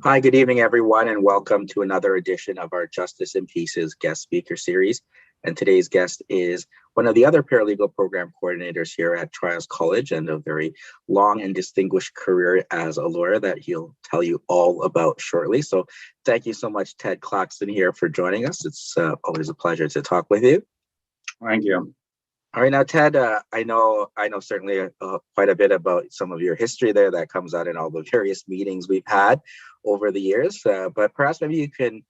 Hi, good evening, everyone, and welcome to another edition of our Justice in Pieces guest speaker series. And today's guest is one of the other paralegal program coordinators here at Trials College and a very long and distinguished career as a lawyer that he'll tell you all about shortly. So thank you so much, Ted Claxton, here for joining us. It's always a pleasure to talk with you. Thank you. All right, now, Ted, I know certainly quite a bit about some of your history there that comes out in all the various meetings we've had over the years, but perhaps maybe you can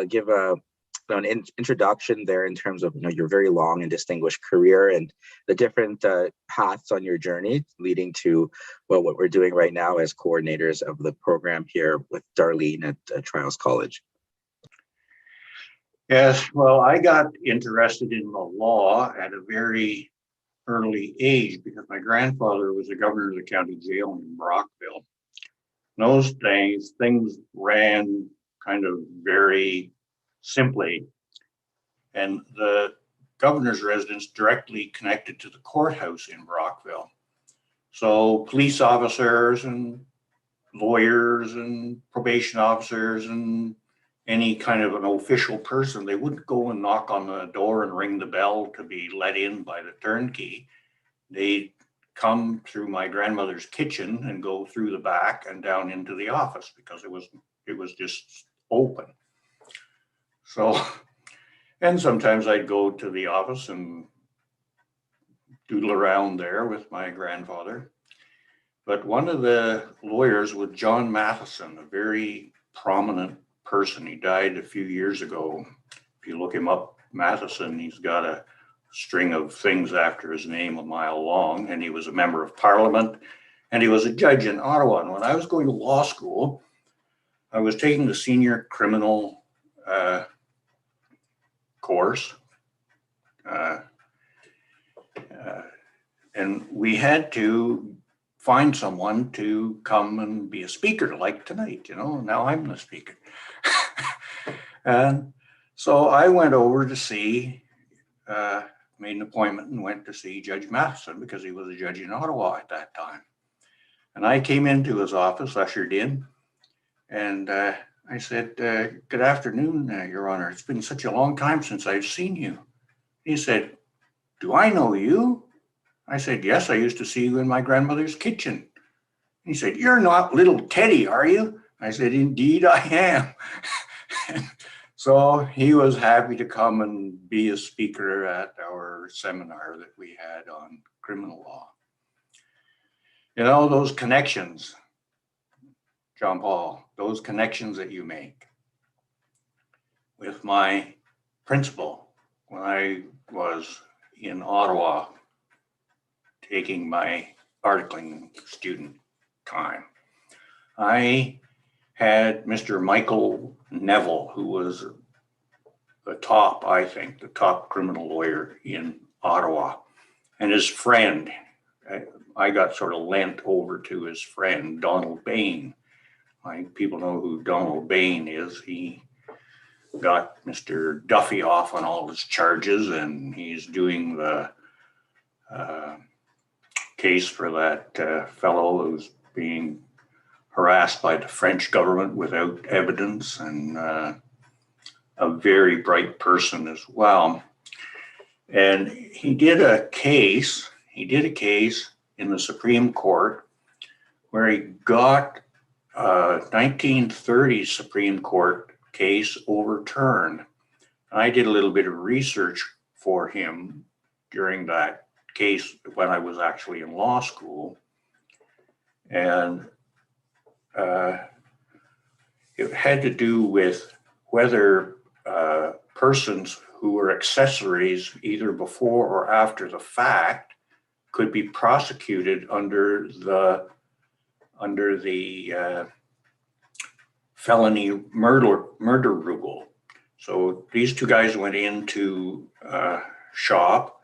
give an introduction there in terms of your very long and distinguished career and the different paths on your journey leading to what we're doing right now as coordinators of the program here with Darlene at Trials College. Yes, well, I got interested in the law at a very early age because my grandfather was the governor of the county jail in Brockville. In those days, things ran kind of very simply, and the governor's residence directly connected to the courthouse in Brockville. So police officers and lawyers and probation officers and any kind of an official person, they wouldn't go and knock on the door and ring the bell to be let in by the turnkey. They'd come through my grandmother's kitchen and go through the back and down into the office because it was just open. So, and sometimes I'd go to the office and doodle around there with my grandfather. But one of the lawyers was John Matheson, a very prominent person. He died a few years ago. If you look him up, Matheson, he's got a string of things after his name a mile long, and he was a member of parliament, and he was a judge in Ottawa. And when I was going to law school, I was taking the senior criminal course, and we had to find someone to come and be a speaker like tonight, now I'm the speaker. And so I went over to see, made an appointment and went to see Judge Matheson because he was a judge in Ottawa at that time. And I came into his office, ushered in, and I said, good afternoon, Your Honor. It's been such a long time since I've seen you. He said, do I know you? I said, yes, I used to see you in my grandmother's kitchen. He said, you're not little Teddy, are you? I said, indeed I am. So he was happy to come and be a speaker at our seminar that we had on criminal law. Those connections, John Paul, those connections that you make. With my principal, when I was in Ottawa taking my articling student time, I had Mr. Michael Neville, who was the top criminal lawyer in Ottawa, and his friend. I got sort of lent over to his friend, Donald Bain. People know who Donald Bain is. He got Mr. Duffy off on all his charges, and he's doing the case for that fellow who's being harassed by the French government without evidence, and a very bright person as well. And he did a case in the Supreme Court where he got a 1930s Supreme Court case overturned. I did a little bit of research for him during that case when I was actually in law school. And it had to do with whether persons who were accessories either before or after the fact could be prosecuted under the felony murder rule. So these two guys went into a shop,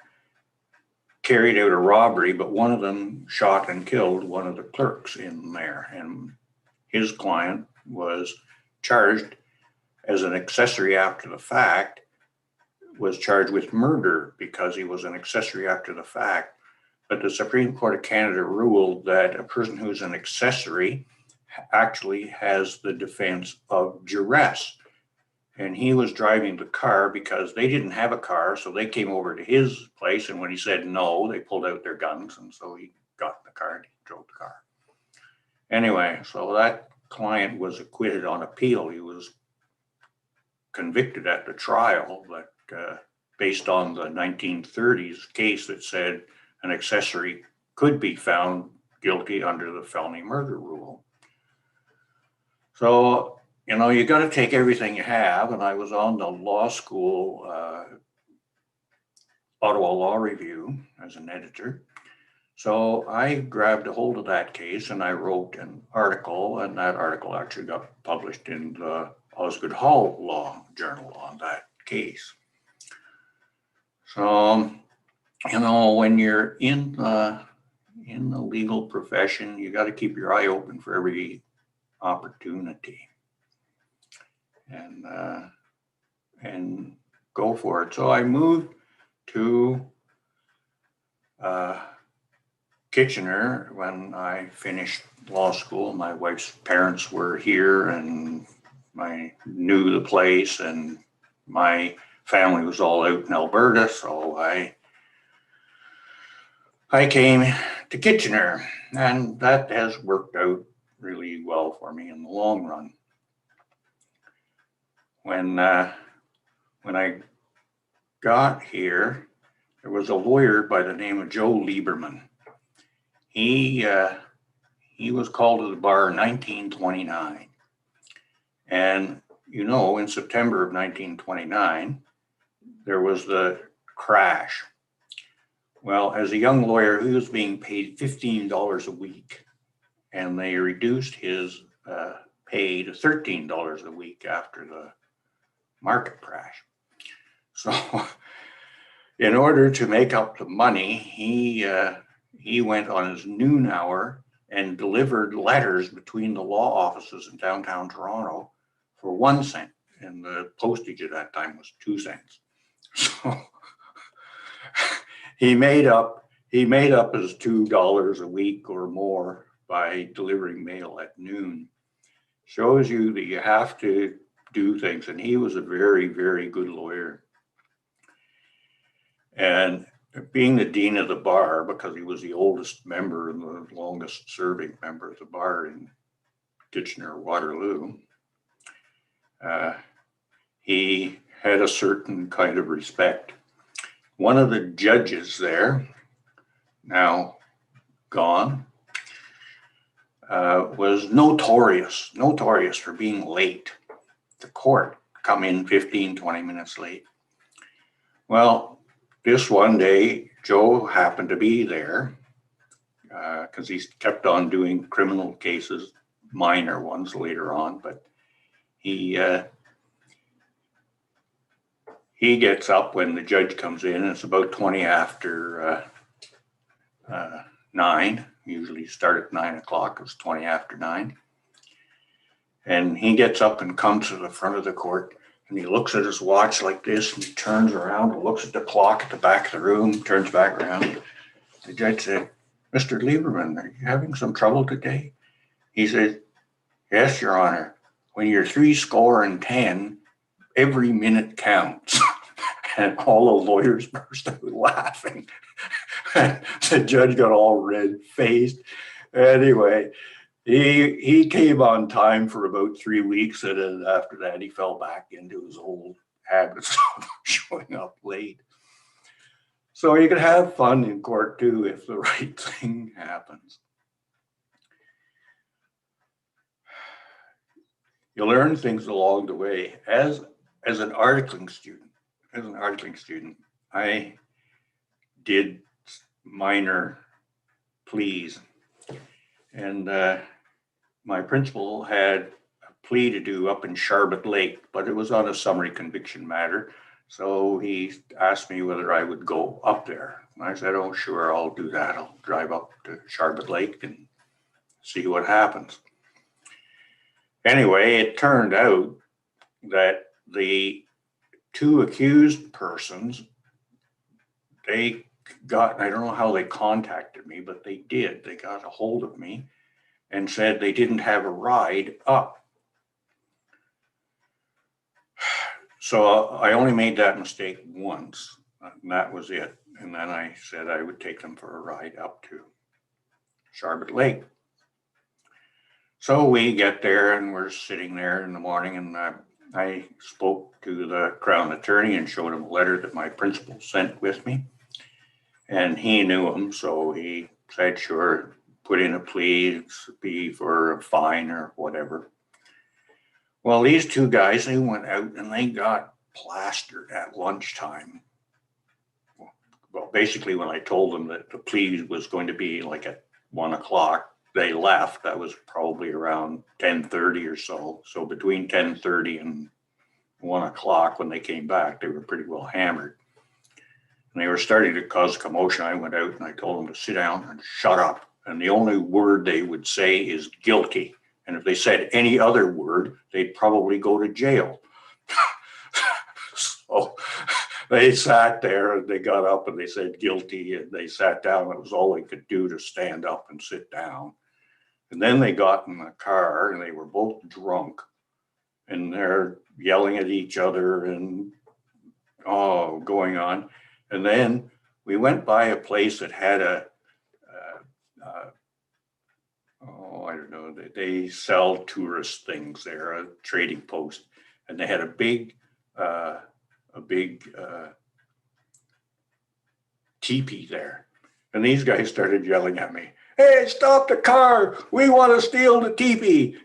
carried out a robbery, but one of them shot and killed one of the clerks in there, and his client was charged as an accessory after the fact, was charged with murder because he was an accessory after the fact. But the Supreme Court of Canada ruled that a person who's an accessory actually has the defense of duress. And he was driving the car because they didn't have a car, so they came over to his place, and when he said no, they pulled out their guns, and so he got in the car and he drove the car. Anyway, so that client was acquitted on appeal. He was convicted at the trial, but based on the 1930s case that said an accessory could be found guilty under the felony murder rule. So, you know, you got to take everything you have. And I was on the law school Ottawa Law Review as an editor. So I grabbed a hold of that case and I wrote an article, and that article actually got published in the Osgoode Hall Law Journal on that case. So, you know, when you're in the legal profession, you got to keep your eye open for every opportunity and go for it. So I moved to Kitchener when I finished law school. My wife's parents were here and I knew the place, and my family was all out in Alberta, so I came to Kitchener, and that has worked out really well for me in the long run. When I got here, there was a lawyer by the name of Joe Lieberman. He was called to the bar in 1929. And, you know, in September of 1929, there was the crash. Well, as a young lawyer, he was being paid $15 a week, and they reduced his pay to $13 a week after the market crash. So in order to make up the money, he went on his noon hour and delivered letters between the law offices in downtown Toronto for 1 cent. And the postage at that time was 2 cents. So he made up his $2 a week or more by delivering mail at noon. Shows you that you have to do things. And he was a very, very good lawyer. And being the dean of the bar, because he was the oldest member and the longest serving member of the bar in Kitchener-Waterloo, he had a certain kind of respect. One of the judges there, now gone, was notorious for being late to court, come in 15, 20 minutes late. Well, this one day, Joe happened to be there because he kept on doing criminal cases, minor ones later on, but he gets up when the judge comes in. It's about 20 after 9. Usually start at 9 o'clock. It was 20 after 9. And he gets up and comes to the front of the court, and he looks at his watch like this, and he turns around and looks at the clock at the back of the room, turns back around. The judge said, "Mr. Lieberman, are you having some trouble today?" He said, "Yes, Your Honor. When you're 70, every minute counts." And all the lawyers burst out laughing. The judge got all red-faced. Anyway, he came on time for about 3 weeks, and then after that, he fell back into his old habits of showing up late. So you can have fun in court too if the right thing happens. You learn things along the way. As an articling student, I did minor pleas, and my principal had a plea to do up in Charlotte Lake, but it was on a summary conviction matter. So he asked me whether I would go up there. And I said, "Oh, sure, I'll do that. I'll drive up to Charlotte Lake and see what happens." Anyway, it turned out that the 2 accused persons, they got, I don't know how they contacted me, but they did. They got a hold of me, and said they didn't have a ride up. So I only made that mistake once, and that was it. And then I said I would take them for a ride up to Charlotte Lake. So we get there and we're sitting there in the morning, and I spoke to the Crown Attorney and showed him a letter that my principal sent with me. And he knew him, so he said, sure, put in a plea, be for a fine or whatever. Well, these two guys, they went out and they got plastered at lunchtime. Well, basically, when I told them that the plea was going to be like at 1 o'clock, they left. That was probably around 10:30 or so. So between 10:30 and 1 o'clock, when they came back, they were pretty well hammered. And they were starting to cause commotion. I went out and I told them to sit down and shut up. And the only word they would say is guilty. And if they said any other word, they'd probably go to jail. So they sat there and they got up and they said guilty, and they sat down. It was all they could do to stand up and sit down. And then they got in the car and they were both drunk and they're yelling at each other and going on. And then we went by a place that had I don't know, they sell tourist things there, a trading post, and they had a big teepee there. And these guys started yelling at me, "Hey, stop the car. We want to steal the teepee."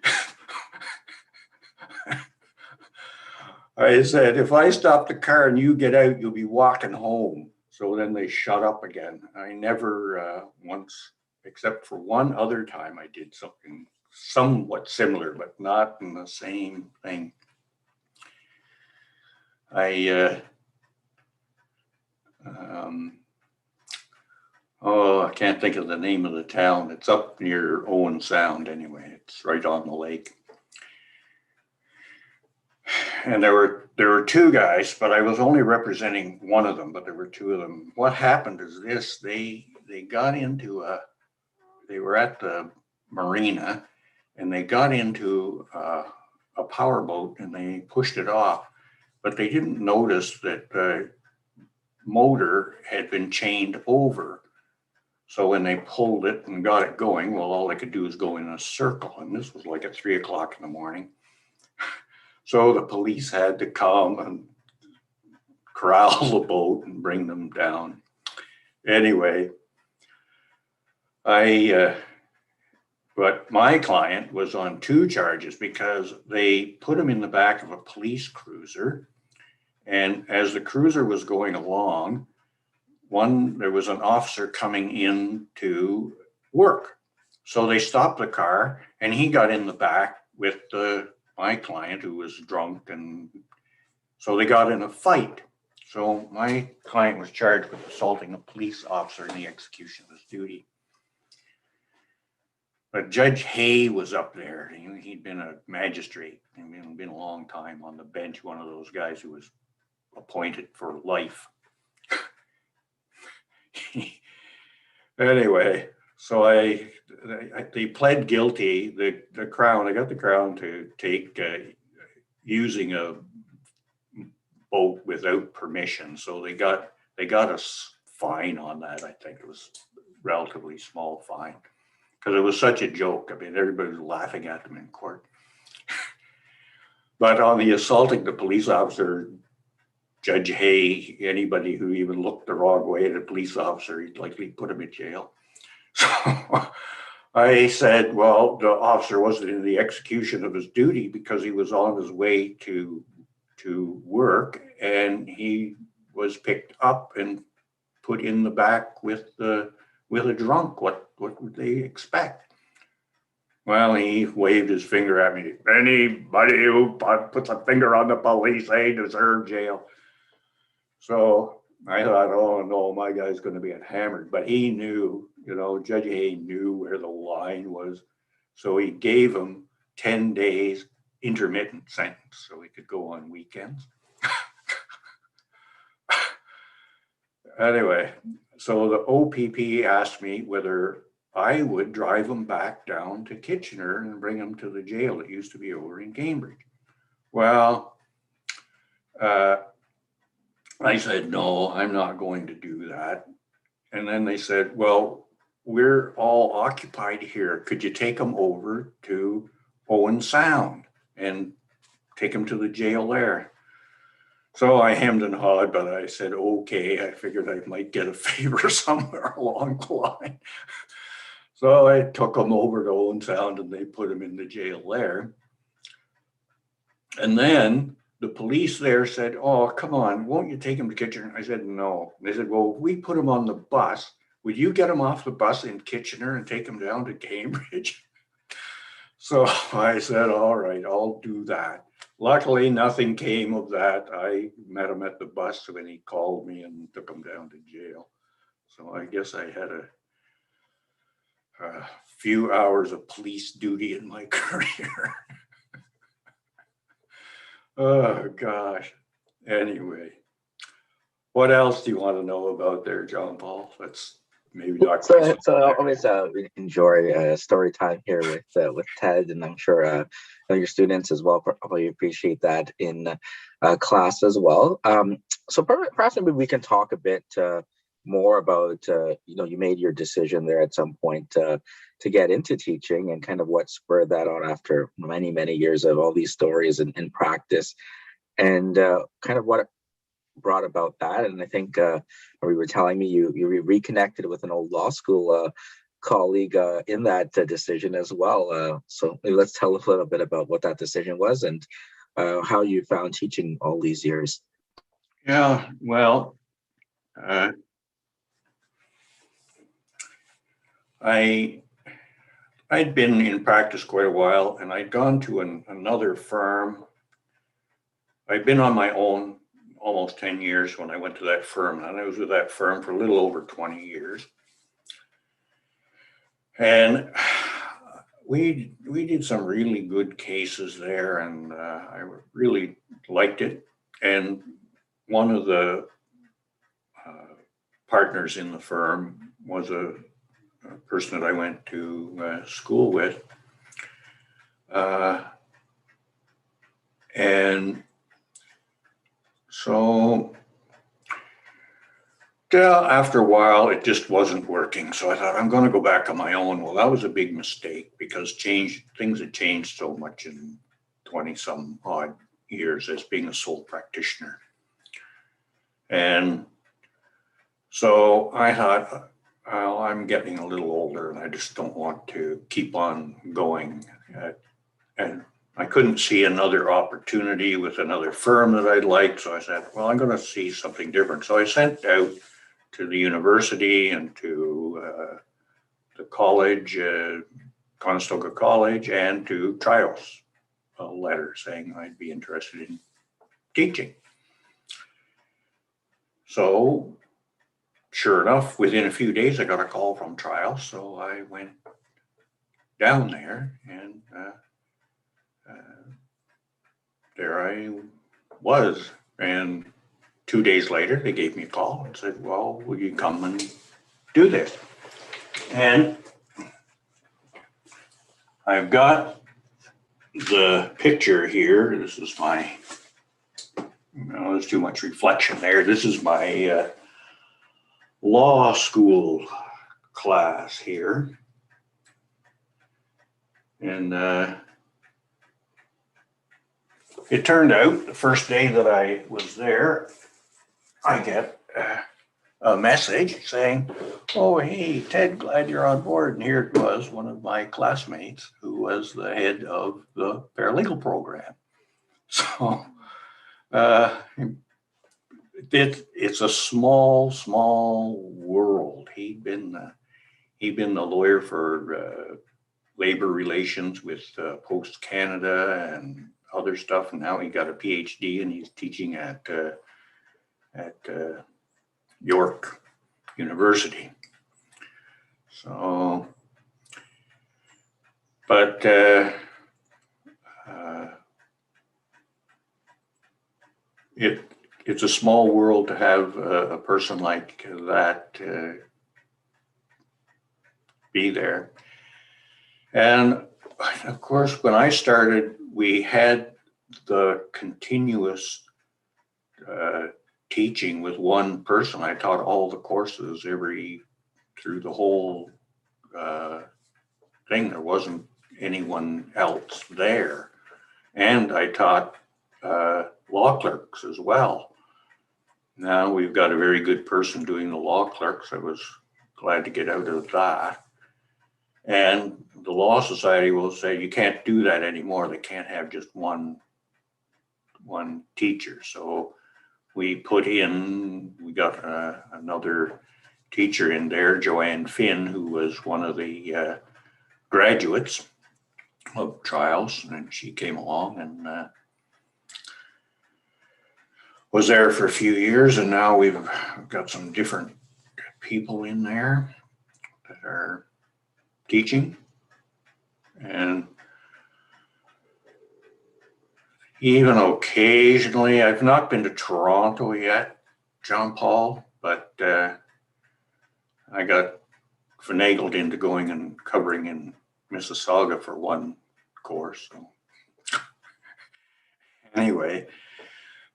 I said, if I stop the car and you get out, you'll be walking home. So then they shut up again. I never once, except for one other time, I did something somewhat similar, but not in the same thing. I can't think of the name of the town. It's up near Owen Sound anyway. It's right on the lake. And there were two guys, but I was only representing one of them, but there were two of them. What happened is this: they got into they were at the marina and they got into a powerboat and they pushed it off, but they didn't notice that the motor had been chained over. So when they pulled it and got it going, well, all they could do is go in a circle. And this was like at 3 o'clock in the morning. So the police had to come and corral the boat and bring them down. Anyway, but my client was on two charges because they put him in the back of a police cruiser. And as the cruiser was going along, there was an officer coming in to work. So they stopped the car and he got in the back with my client, who was drunk, and so they got in a fight. So my client was charged with assaulting a police officer in the execution of his duty. But Judge Hay was up there. He'd been a magistrate. He'd been a long time on the bench, one of those guys who was appointed for life. Anyway, so they pled guilty. The Crown, I got the Crown to take using a boat without permission. So they got a fine on that. I think it was a relatively small fine because it was such a joke. I mean, everybody was laughing at them in court. But on the assaulting the police officer, Judge Hay, anybody who even looked the wrong way at a police officer, he'd likely put him in jail. So I said, well, the officer wasn't in the execution of his duty because he was on his way to work, and he was picked up and put in the back with a drunk. What would they expect? Well, he waved his finger at me. Anybody who puts a finger on the police, they deserve jail. So I thought, oh no, my guy's going to be hammered. But he knew, Judge Hay knew where the line was. So he gave him 10 days intermittent sentence so he could go on weekends. Anyway, so the OPP asked me whether I would drive them back down to Kitchener and bring them to the jail that used to be over in Cambridge. Well, uh, I said, no, I'm not going to do that. And then they said, well, we're all occupied here. Could you take them over to Owen Sound and take them to the jail there? So I hemmed and hawed, but I said, okay. I figured I might get a favor somewhere along the line. So I took them over to Owen Sound and they put them in the jail there. And then the police there said, oh, come on, won't you take him to Kitchener? I said, no. And they said, well, if we put him on the bus, would you get him off the bus in Kitchener and take him down to Cambridge? So I said, all right, I'll do that. Luckily, nothing came of that. I met him at the bus when he called me and took him down to jail. So I guess I had a few hours of police duty in my career. Oh, gosh. Anyway, what else do you want to know about there, John Paul? Let's maybe talk. So I always enjoy story time here with Ted, and I'm sure your students as well probably appreciate that in class as well. So perhaps maybe we can talk a bit more about you made your decision there at some point to get into teaching, and kind of what spurred that on after many years of all these stories in practice, and kind of what brought about that. And I think we were telling me you reconnected with an old law school colleague in that decision as well. So maybe let's tell a little bit about what that decision was and how you found teaching all these years. Yeah, well, I'd been in practice quite a while, and I'd gone to another firm. I'd been on my own almost 10 years when I went to that firm, and I was with that firm for a little over 20 years. And we did some really good cases there, and I really liked it. And one of the partners in the firm was a person that I went to school with. And so after a while, it just wasn't working. So I thought, I'm going to go back on my own. Well, that was a big mistake because things had changed so much in 20 some odd years as being a sole practitioner. And so I thought, well, I'm getting a little older and I just don't want to keep on going. And I couldn't see another opportunity with another firm that I'd like. So I said, well, I'm going to see something different. So I sent out to the university and to the college, Conestoga College, and to Trios a letter saying I'd be interested in teaching. So sure enough, within a few days, I got a call from Trials. So I went down there, and there I was. And 2 days later, they gave me a call and said, well, will you come and do this? And I've got the picture here. This is my, there's too much reflection there. This is my law school class here. And it turned out the first day that I was there, I get a message saying, oh, hey, Ted, glad you're on board. And here it was, one of my classmates who was the head of the paralegal program. So it's a small world. He'd been the lawyer for labor relations with Post Canada and other stuff. And now he got a PhD and he's teaching at York University. So, but it's a small world to have a person like that be there. And of course, when I started, we had the continuous teaching with one person. I taught all the courses through the whole thing. There wasn't anyone else there. And I taught law clerks as well. Now we've got a very good person doing the law clerks. I was glad to get out of that. And the Law Society will say, you can't do that anymore. They can't have just one teacher. So we got another teacher in there, Joanne Finn, who was one of the graduates of trials, and she came along and was there for a few years, and now we've got some different people in there that are teaching. And even occasionally, I've not been to Toronto yet, John Paul, but I got finagled into going and covering in Mississauga for one course. So anyway,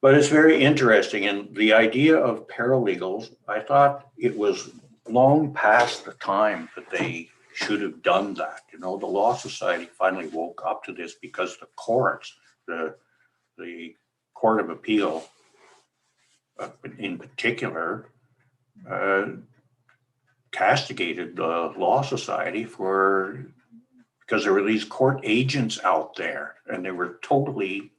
but it's very interesting. And the idea of paralegals, I thought it was long past the time that they should have done that. You know, the Law Society finally woke up to this because the courts, the Court of Appeal in particular, castigated the Law Society because there were these court agents out there and they were totally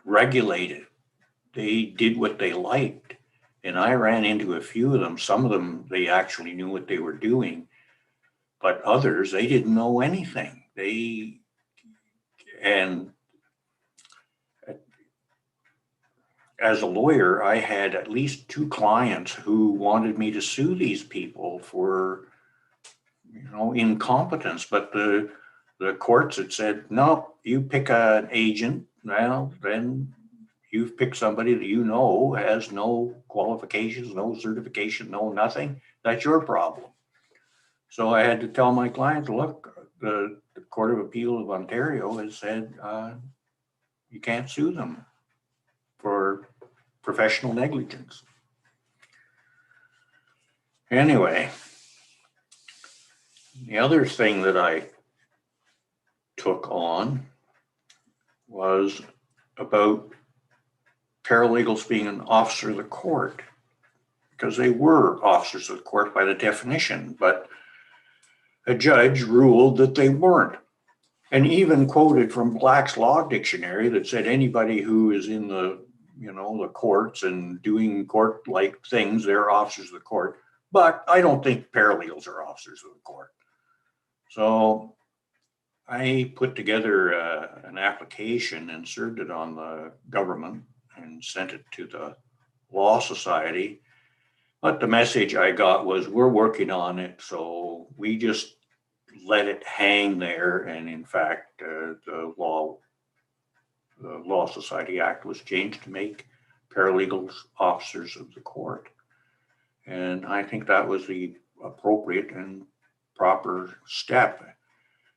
unregulated. They did what they liked. And I ran into a few of them. Some of them, they actually knew what they were doing, but others, they didn't know anything. And as a lawyer, I had at least 2 clients who wanted me to sue these people for, incompetence. But the courts had said, no, you pick an agent. Well, then you've picked somebody that has no qualifications, no certification, no nothing. That's your problem. So I had to tell my clients, look, the Court of Appeal of Ontario has said you can't sue them for professional negligence. Anyway, the other thing that I took on was about paralegals being an officer of the court, because they were officers of the court by the definition, but a judge ruled that they weren't, and even quoted from Black's Law Dictionary that said anybody who is in the courts and doing court-like things, they're officers of the court. But I don't think paralegals are officers of the court. So I put together an application and served it on the government and sent it to the Law Society. But the message I got was, we're working on it, so we just let it hang there. And in fact, the Law Society Act was changed to make paralegals officers of the court. And I think that was the appropriate and proper step.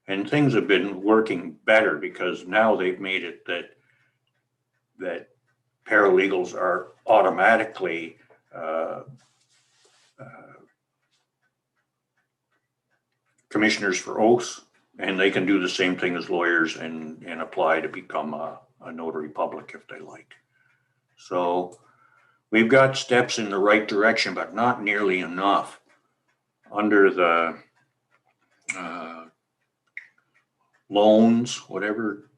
And things have been working better because now they've made it that paralegals are automatically commissioners for oaths, and they can do the same thing as lawyers and apply to become a notary public if they like. So we've got steps in the right direction, but not nearly enough. Under the loans, whatever,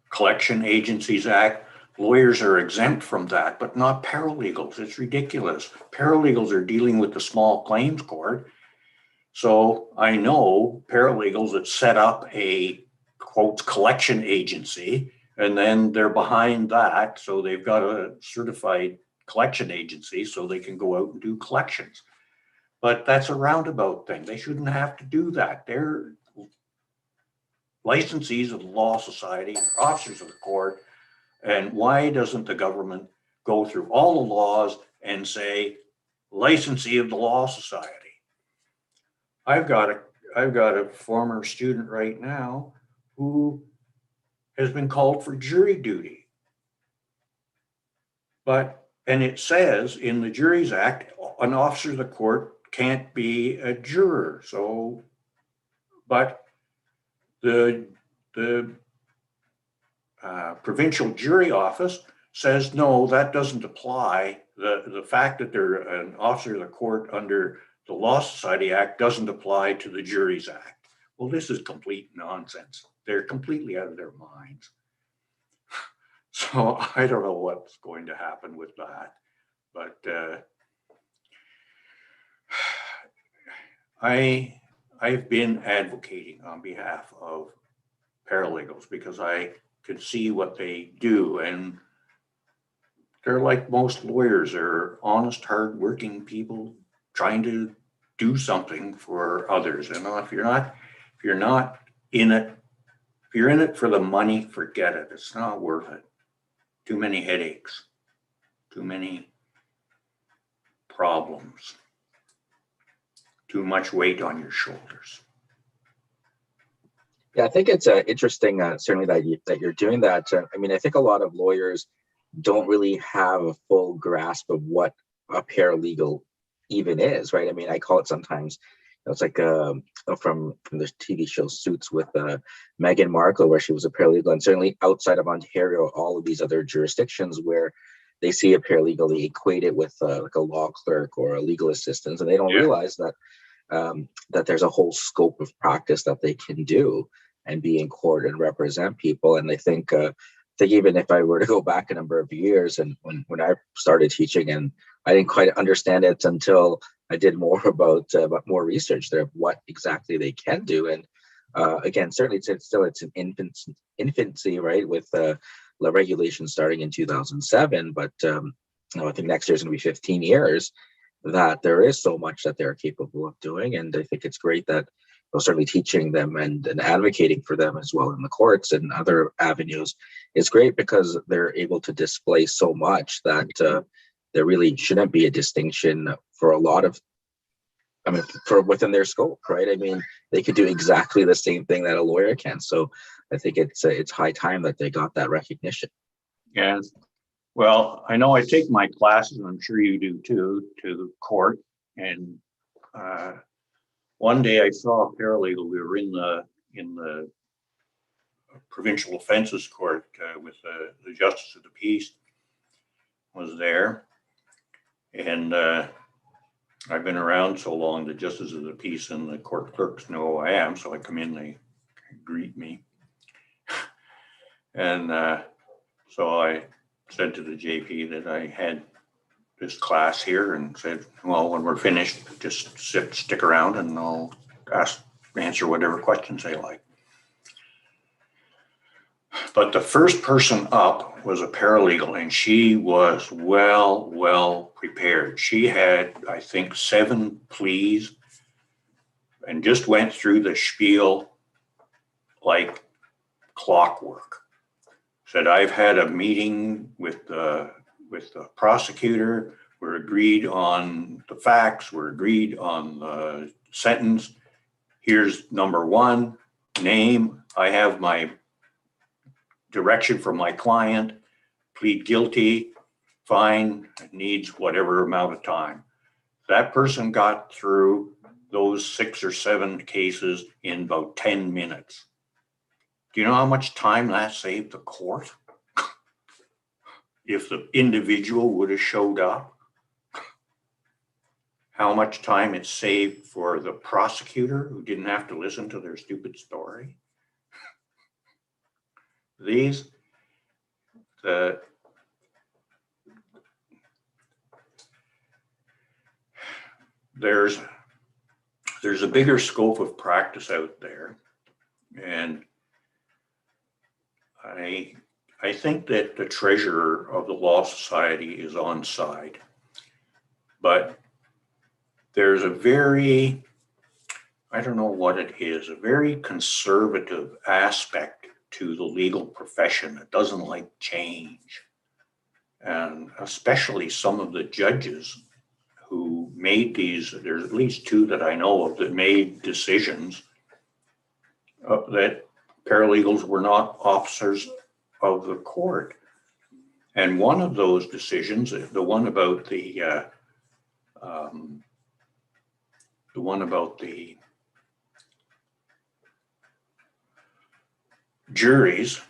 Collection Agencies Act, lawyers are exempt from that, but not paralegals. It's ridiculous. Paralegals are dealing with the small claims court. So I know paralegals that set up a, quote, collection agency, and then they're behind that. So they've got a certified collection agency so they can go out and do collections. But that's a roundabout thing. They shouldn't have to do that. They're licensees of the Law Society, officers of the court. And why doesn't the government go through all the laws and say, licensee of the Law Society. I've got a former student right now who has been called for jury duty. And it says in the Juries Act, an officer of the court can't be a juror. So, but the provincial jury office says, no, that doesn't apply. The fact that they're an officer of the court under the Law Society Act doesn't apply to the Juries Act. Well, this is complete nonsense. They're completely out of their minds. So I don't know what's going to happen with that, but I've been advocating on behalf of paralegals because I could see what they do, and they're like most lawyers. They're honest, hardworking people trying to do something for others. And if you're not in it, if you're in it for the money, forget it. It's not worth it. Too many headaches, too many problems, too much weight on your shoulders. Yeah, I think it's interesting, certainly that you're doing that. I mean, I think a lot of lawyers don't really have a full grasp of what a paralegal even is, right? I mean, I call it sometimes, it's like from the TV show Suits with Meghan Markle, where she was a paralegal, and certainly outside of Ontario, all of these other jurisdictions where they see a paralegal, they equate it with like a law clerk or a legal assistant, and they don't realize that that there's a whole scope of practice that they can do and be in court and represent people. And I think even if I were to go back a number of years, and when I started teaching, and I didn't quite understand it until I did more about more research there of what exactly they can do. And again, certainly it's an infancy, right, with the regulation starting in 2007. But I think next year is going to be 15 years that there is so much that they're capable of doing. And I think it's great that certainly teaching them and advocating for them as well in the courts and other avenues is great, because they're able to display so much that there really shouldn't be a distinction for a lot of, for within their scope, right? I mean, they could do exactly the same thing that a lawyer can. So I think it's high time that they got that recognition. Yes. Well, I know I take my classes, and I'm sure you do too, to the court. And one day I saw a paralegal. We were in the provincial offenses court with the justice of the peace was there. And I've been around so long, the justice of the peace and the court clerks know who I am. So I come in, they greet me. And so I said to the JP that I had this class here, and said, well, when we're finished, just stick around and I'll answer whatever questions they like. But the first person up was a paralegal, and she was well prepared. She had, I think, 7 pleas and just went through the spiel like clockwork. Said, I've had a meeting with the prosecutor. We're agreed on the facts. We're agreed on the sentence. Here's number 1, name. I have my direction from my client. Plead guilty. Fine. It needs whatever amount of time. That person got through those 6 or 7 cases in about 10 minutes. Do you know how much time that saved the court? If the individual would have showed up, how much time it saved for the prosecutor who didn't have to listen to their stupid story. There's a bigger scope of practice out there, and I think that the treasurer of the Law Society is on side, but there's a very, I don't know what it is, a very conservative aspect to the legal profession that doesn't like change. and especially some of the judges who made these, there's at least two that I know of that made decisions that paralegals were not officers of the court. And one of those decisions, the one about the juries,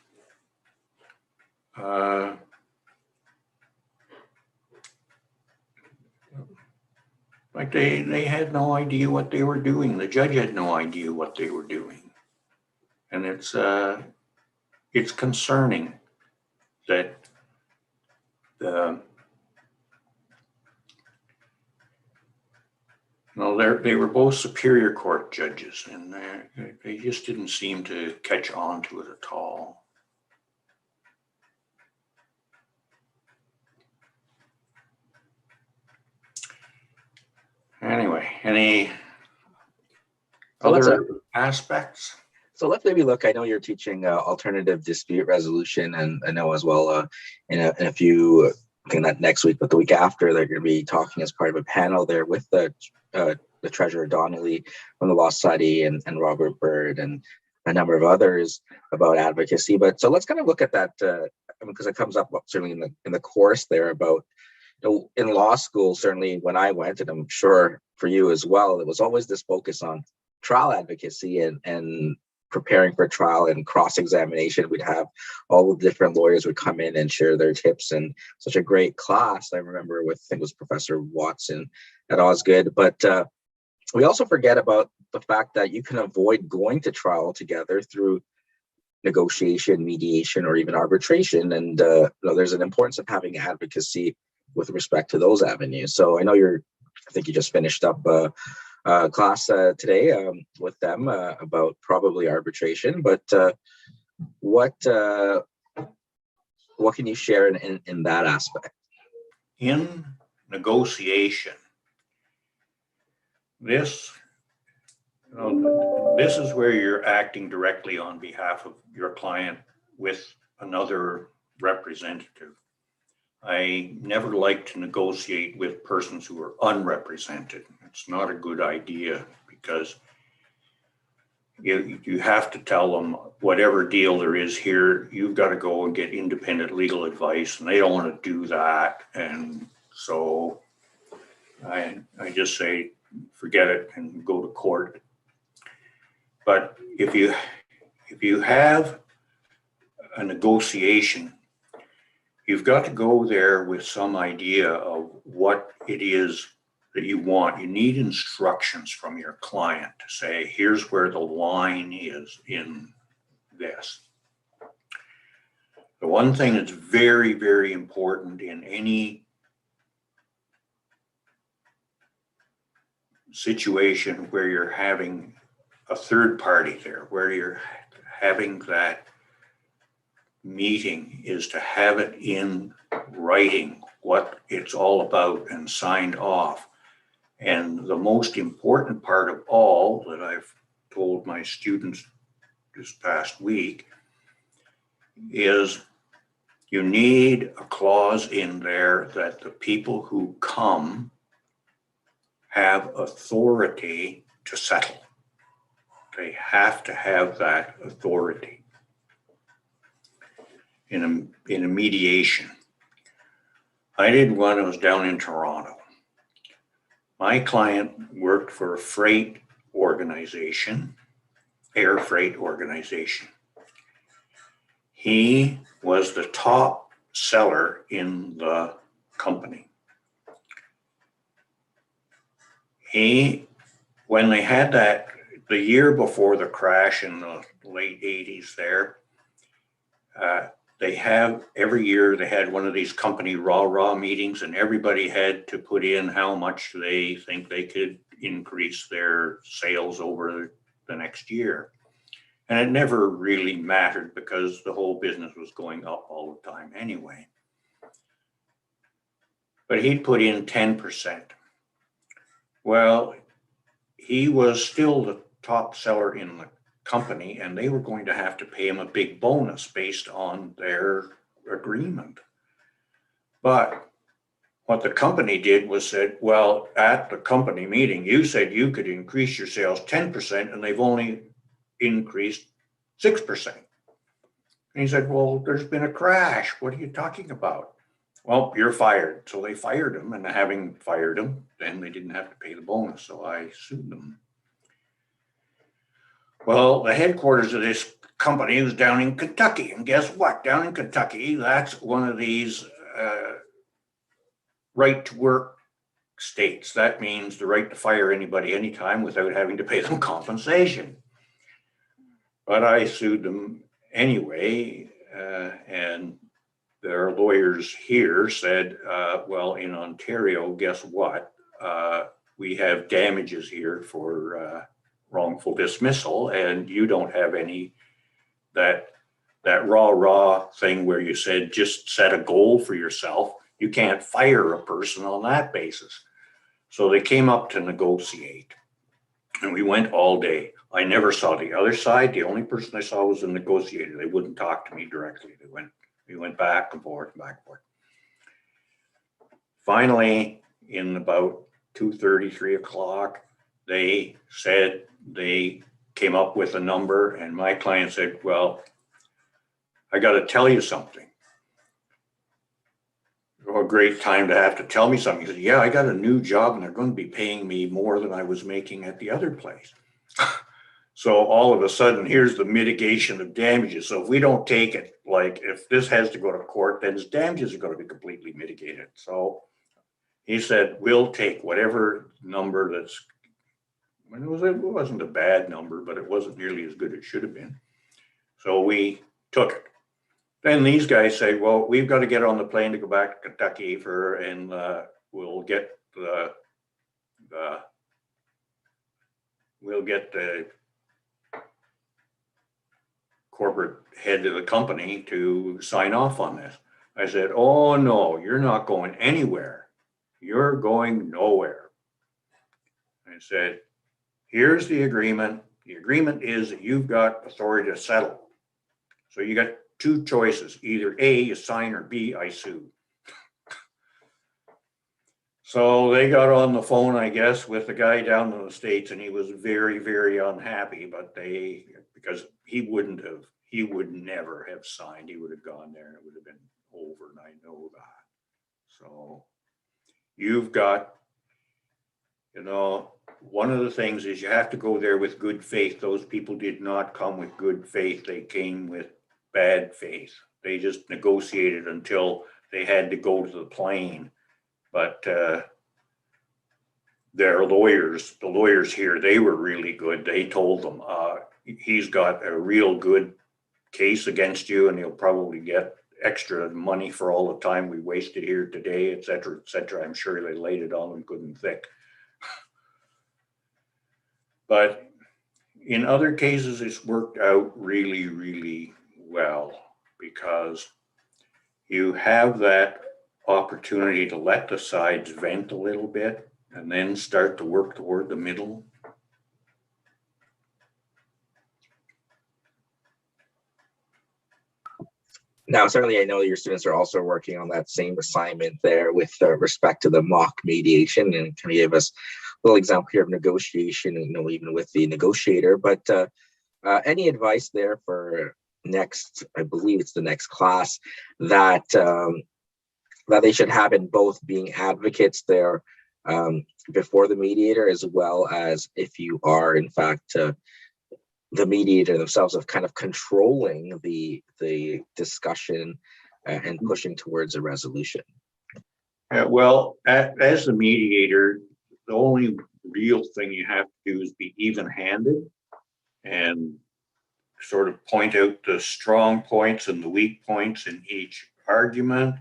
like they had no idea what they were doing. The judge had no idea what they were doing. And it's concerning that they were both Superior Court judges, and they just didn't seem to catch on to it at all. Anyway, any other aspects? So let's maybe look. I know you're teaching alternative dispute resolution, and I know as well in a few, I think not next week, but the week after, they're going to be talking as part of a panel there with the Treasurer Donnelly from the Law Society and Robert Bird and a number of others about advocacy. But so let's kind of look at that because it comes up certainly in the course there about, in law school, certainly when I went, and I'm sure for you as well, it was always this focus on trial advocacy and preparing for trial and cross-examination. We'd have all the different lawyers would come in and share their tips, and such a great class. I remember with, I think it was Professor Watson at Osgood. But we also forget about the fact that you can avoid going to trial together through negotiation, mediation, or even arbitration. And there's an importance of having advocacy with respect to those avenues. So I know I think you just finished up class today with them about probably arbitration, but what can you share in that aspect? In negotiation, this is where you're acting directly on behalf of your client with another representative. I never like to negotiate with persons who are unrepresented. It's not a good idea, because you have to tell them whatever deal there is here, you've got to go and get independent legal advice, and they don't want to do that. And so I just say, forget it and go to court. But if you have a negotiation, you've got to go there with some idea of what it is that you want. You need instructions from your client to say, here's where the line is in this. The one thing that's very, very important in any situation where you're having a third party there, where you're having that meeting, is to have it in writing what it's all about and signed off. And the most important part of all that I've told my students this past week is you need a clause in there that the people who come have authority to settle. They have to have that authority in a mediation. I did one. I was down in Toronto. My client worked for a freight organization, air freight organization. He was the top seller in the company. When they had that, the year before the crash in the late 80s there, every year they had one of these company rah-rah meetings, and everybody had to put in how much they think they could increase their sales over the next year. And it never really mattered because the whole business was going up all the time anyway. But he'd put in 10%. Well, he was still the top seller in the company, and they were going to have to pay him a big bonus based on their agreement. But what the company did was said, well, at the company meeting, you said you could increase your sales 10% and they've only increased 6%. And he said, well, there's been a crash. What are you talking about? Well, you're fired. So they fired him, and having fired him, then they didn't have to pay the bonus. So I sued them. Well, the headquarters of this company was down in Kentucky. And guess what? Down in Kentucky, that's one of these right to work states. That means the right to fire anybody anytime without having to pay them compensation. But I sued them anyway, and their lawyers here said, well, in Ontario, guess what? We have damages here for wrongful dismissal, and you don't have any that raw thing where you said just set a goal for yourself. You can't fire a person on that basis. So they came up to negotiate, and we went all day. I never saw the other side. The only person I saw was the negotiator. They wouldn't talk to me directly. We went back and forth, back and forth. Finally, in about 2:30, 3 o'clock, they said they came up with a number, and my client said, well, I got to tell you something. Oh, a great time to have to tell me something. He said, yeah, I got a new job and they're going to be paying me more than I was making at the other place. So all of a sudden, here's the mitigation of damages. So if we don't take it, like if this has to go to court, then his damages are going to be completely mitigated. So he said, we'll take whatever number that's, it wasn't a bad number, but it wasn't nearly as good as it should have been. So we took it. Then these guys say, well, we've got to get on the plane to go back to Kentucky and we'll get the corporate head of the company to sign off on this. I said, oh no, you're not going anywhere. You're going nowhere. I said, here's the agreement. The agreement is that you've got authority to settle. So you got two choices, either A, you sign, or B, I sue. So they got on the phone, I guess, with the guy down in the States, and he was very, very unhappy, but because he would never have signed. He would have gone there and it would have been over, and I know that. So you've got, one of the things is you have to go there with good faith. Those people did not come with good faith. They came with bad faith. They just negotiated until they had to go to the plane. But their lawyers, the lawyers here, they were really good. They told them, he's got a real good case against you, and he'll probably get extra money for all the time we wasted here today, et cetera, et cetera. I'm sure they laid it on them good and thick. But in other cases, it's worked out really, really well, because you have that opportunity to let the sides vent a little bit and then start to work toward the middle. Now, certainly, I know your students are also working on that same assignment there with respect to the mock mediation, and can you give us a little example here of negotiation, even with the negotiator, but any advice there for next, I believe it's the next class, that that they should have in both being advocates there before the mediator, as well as if you are in fact the mediator themselves, of kind of controlling the discussion and pushing towards a resolution? Well, as the mediator, the only real thing you have to do is be even-handed and sort of point out the strong points and the weak points in each argument,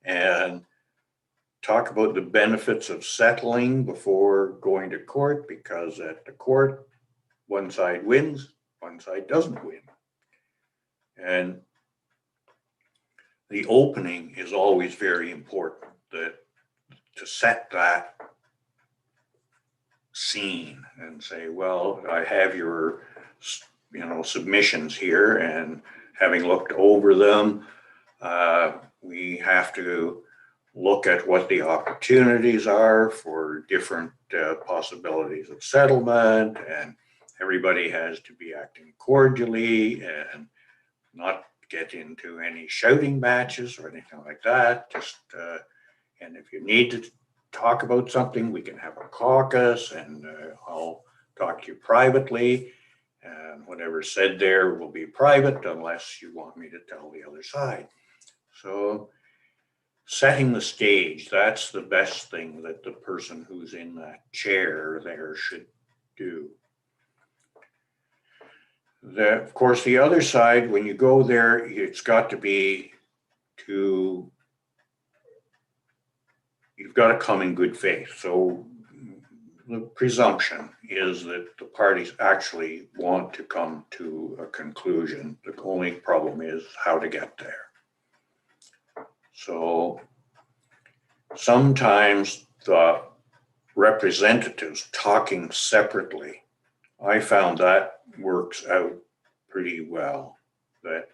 and talk about the benefits of settling before going to court, because at the court, one side wins, one side doesn't win. And the opening is always very important, to set that scene and say, well, I have your submissions here, and having looked over them, we have to look at what the opportunities are for different possibilities of settlement, and everybody has to be acting cordially and not get into any shouting matches or anything like that. Just and if you need to talk about something, we can have a caucus, and I'll talk to you privately. And whatever's said there will be private unless you want me to tell the other side. So setting the stage, that's the best thing that the person who's in that chair there should do. Of course, the other side, when you go there, it's got to be to, you've got to come in good faith. So the presumption is that the parties actually want to come to a conclusion. The only problem is how to get there. So sometimes the representatives talking separately, I found that works out pretty well, that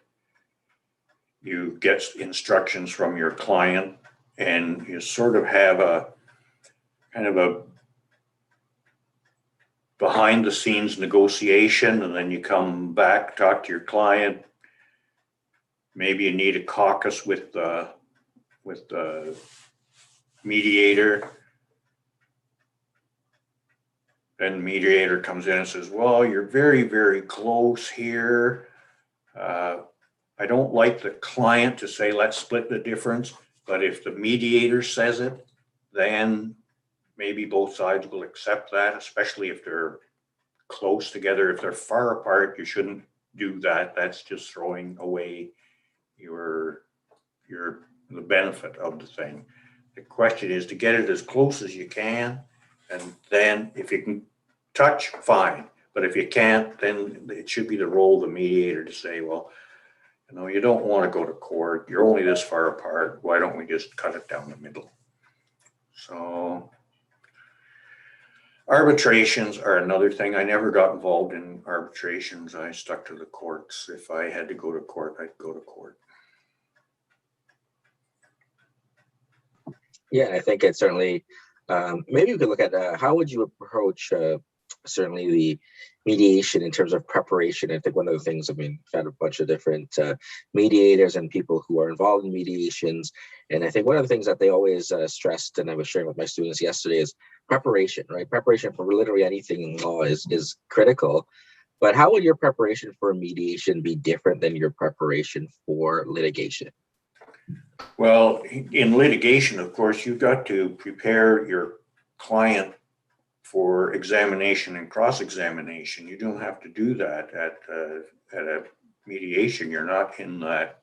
you get instructions from your client and you sort of have a kind of a behind the scenes negotiation, and then you come back, talk to your client. Maybe you need a caucus with the mediator. Then the mediator comes in and says, well, you're very, very close here. I don't like the client to say, let's split the difference. But if the mediator says it, then maybe both sides will accept that, especially if they're close together. If they're far apart, you shouldn't do that. That's just throwing away the benefit of the thing. The question is to get it as close as you can, and then if you can touch, fine. But if you can't, then it should be the role of the mediator to say, well, you don't want to go to court. You're only this far apart. Why don't we just cut it down the middle? So arbitrations are another thing. I never got involved in arbitrations. I stuck to the courts. If I had to go to court, I'd go to court. Yeah, I think it's certainly, maybe we could look at how would you approach certainly the mediation in terms of preparation. I think one of the things, we've had a bunch of different mediators and people who are involved in mediations. And I think one of the things that they always stressed, and I was sharing with my students yesterday, is preparation, right? Preparation for literally anything in law is critical. But how would your preparation for mediation be different than your preparation for litigation? Well, in litigation, of course, you've got to prepare your client for examination and cross-examination. You don't have to do that at a mediation. You're not in that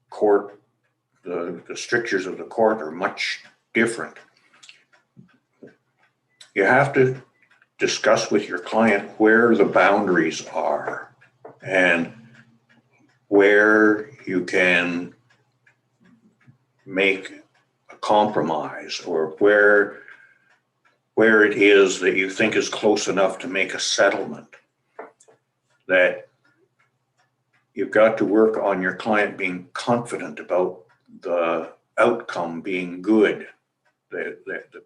court. The strictures of the court are much different. You have to discuss with your client where the boundaries are and where you can make a compromise, or where it is that you think is close enough to make a settlement. That you've got to work on your client being confident about the outcome being good, that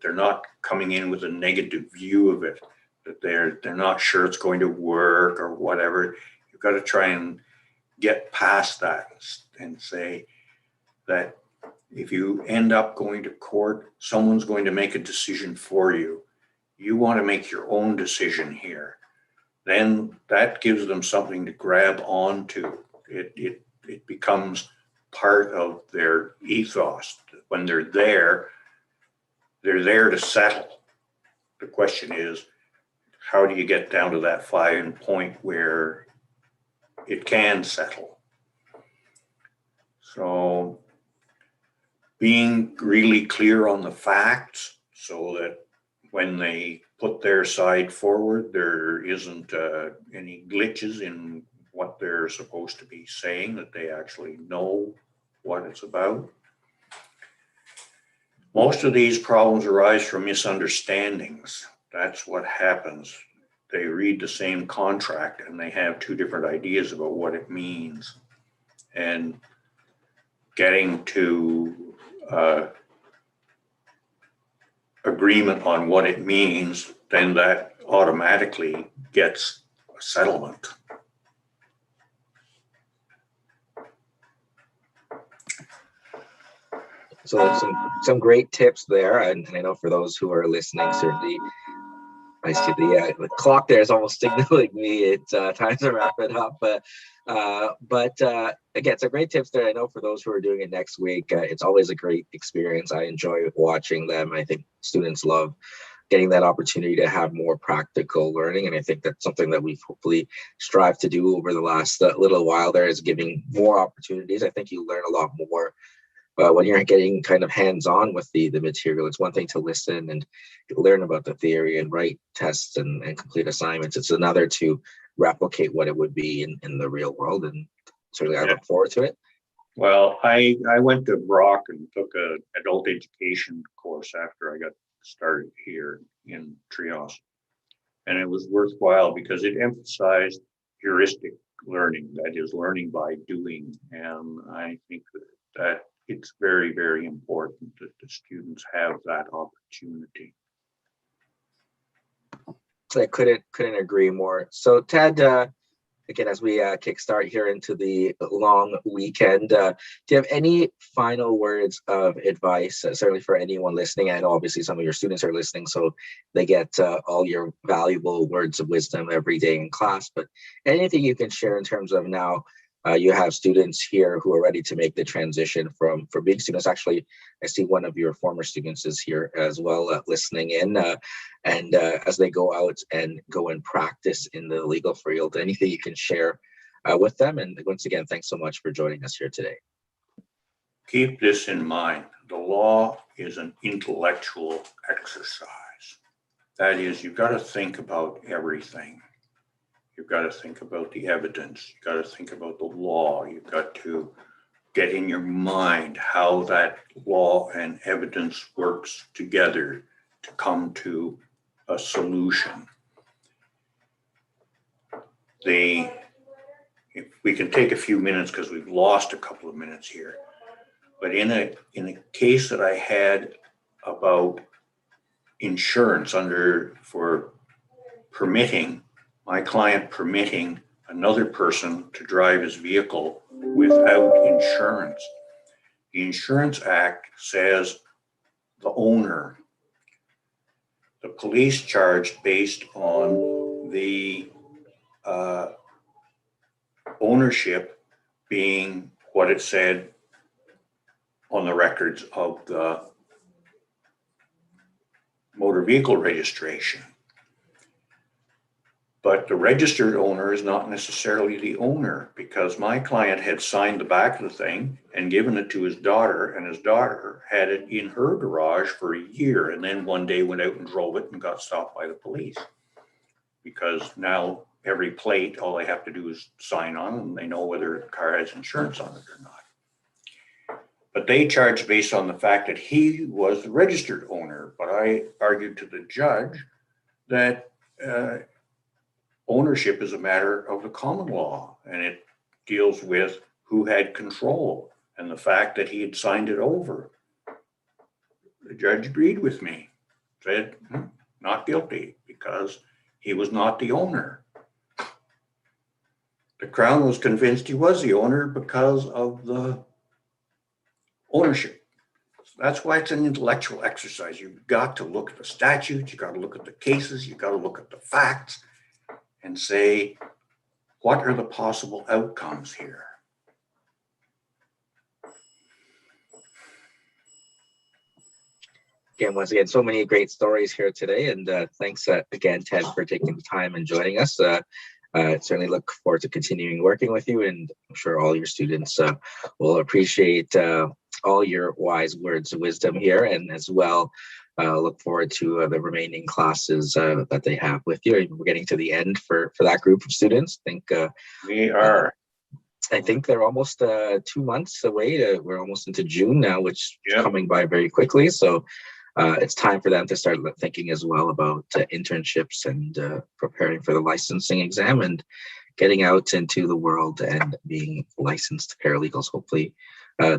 they're not coming in with a negative view of it, that they're not sure it's going to work or whatever. You've got to try and get past that and say that if you end up going to court, someone's going to make a decision for you. You want to make your own decision here. Then that gives them something to grab onto. It becomes part of their ethos. When they're there to settle. The question is, how do you get down to that fine point where it can settle? So being really clear on the facts so that when they put their side forward, there isn't any glitches in what they're supposed to be saying, that they actually know what it's about. Most of these problems arise from misunderstandings. That's what happens. They read the same contract and they have two different ideas about what it means. and getting to agreement on what it means, then that automatically gets a settlement. So some great tips there, and I know for those who are listening, certainly I see the clock there is almost signaling me it's time to wrap it up. But again, some great tips there. I know for those who are doing it next week, it's always a great experience. I enjoy watching them. I think students love getting that opportunity to have more practical learning, and I think that's something that we've hopefully strived to do over the last little while. There is giving more opportunities. I think you learn a lot more when you're getting kind of hands-on with the material. It's one thing to listen and learn about the theory and write tests and complete assignments. It's another to replicate what it would be in the real world. And certainly I look forward to it. Well, I went to Brock and took an adult education course after I got started here in Trios. And it was worthwhile because it emphasized heuristic learning, that is learning by doing. And I think that it's very, very important that the students have that opportunity. I couldn't agree more. So Ted, again, as we kickstart here into the long weekend, do you have any final words of advice, certainly for anyone listening? I know obviously some of your students are listening, so they get all your valuable words of wisdom every day in class, but anything you can share in terms of now you have students here who are ready to make the transition from being students. Actually, I see one of your former students is here as well, listening in. And as they go out and go and practice in the legal field, anything you can share with them. And once again, thanks so much for joining us here today. Keep this in mind. The law is an intellectual exercise. That is, you've got to think about everything. You've got to think about the evidence. You've got to think about the law. You've got to get in your mind how that law and evidence works together to come to a solution. If we can take a few minutes because we've lost a couple of minutes here, but in a case that I had about insurance for permitting, my client permitting another person to drive his vehicle without insurance. The Insurance Act says the owner. The police charged based on the ownership being what it said on the records of the motor vehicle registration. But the registered owner is not necessarily the owner, because my client had signed the back of the thing and given it to his daughter, and his daughter had it in her garage for a year, and then one day went out and drove it and got stopped by the police. Because now every plate, all they have to do is sign on and they know whether the car has insurance on it or not. But they charged based on the fact that he was the registered owner. But I argued to the judge that ownership is a matter of the common law, and it deals with who had control and the fact that he had signed it over. The judge agreed with me, said not guilty because he was not the owner. The Crown was convinced he was the owner because of the ownership. That's why it's an intellectual exercise. You've got to look at the statutes, you've got to look at the cases, you've got to look at the facts and say, what are the possible outcomes here? Again, once again, so many great stories here today. And thanks again, Ted, for taking the time and joining us. Certainly look forward to continuing working with you, and I'm sure all your students will appreciate all your wise words of wisdom here, and as well look forward to the remaining classes that they have with you. We're getting to the end for that group of students. I think we are. I think they're almost 2 months away. We're almost into June now, which is coming by very quickly. So it's time for them to start thinking as well about internships and preparing for the licensing exam and getting out into the world and being licensed paralegals, hopefully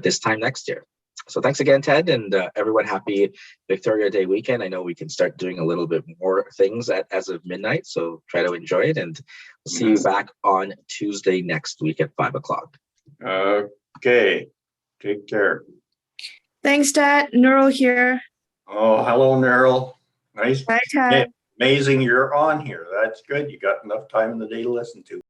this time next year. So thanks again, Ted, and everyone, happy Victoria Day weekend. I know we can start doing a little bit more things as of midnight, so try to enjoy it, and we'll see you back on Tuesday next week at 5 o'clock. Okay, take care. Thanks, Dad. Neural here. Oh, hello, Neryl. Nice. Bye, Ted. Amazing you're on here. That's good. You got enough time in the day to listen to.